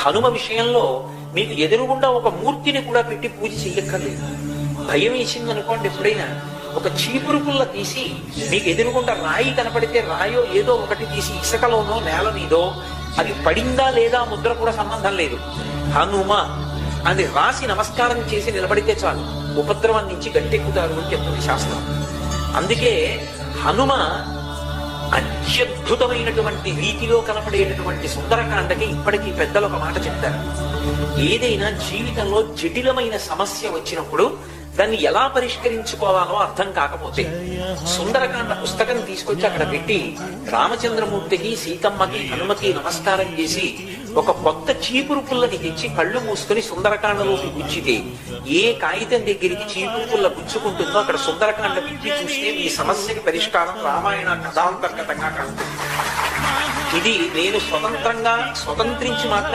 హనుమ విషయంలో మీకు ఎదురుగుండా ఒక మూర్తిని కూడా పెట్టి పూజ చెయ్యక్కర్లేదు. భయం వేసింది అనుకోండి, ఎప్పుడైనా ఒక చీపురు పుల్ల తీసి మీకు ఎదురుగుండా రాయి కనపడితే రాయో ఏదో ఒకటి తీసి ఇసుకలోనో నేల మీదో అది పడిందా లేదా ముద్ర కూడా సంబంధం లేదు, హనుమ అది రాసి నమస్కారం చేసి నిలబడితే చాలు, ఉపద్రవం నుంచి గట్టెక్కుతారు అని చెప్తుంది శాస్త్రం. అందుకే హనుమ అత్యద్భుతమైనటువంటి రీతిలో కనపడేటటువంటి సుందరకాండకి ఇప్పటికీ పెద్దలు ఒక మాట చెప్తారు. ఏదైనా జీవితంలో జటిలమైన సమస్య వచ్చినప్పుడు దాన్ని ఎలా పరిష్కరించుకోవాలో అర్థం కాకపోతే సుందరకాండ పుస్తకం తీసుకొచ్చి అక్కడ పెట్టి రామచంద్రమూర్తికి, సీతమ్మకి, హనుమకి నమస్కారం చేసి ఒక కొత్త చీపురు పుల్లని తెచ్చి కళ్ళు మూసుకుని సుందరకాండలోకి గుచ్చితే ఏ కాగితం దగ్గరికి చీపురు పుల్ల గుచ్చుకుంటుందో అక్కడ సుందరకాండ విప్పి చూస్తే మీ సమస్యకి పరిష్కారం రామాయణ కథాంతర్గతంగా కలుగుతుంది. ఇది నేను స్వతంత్రించి మాత్రం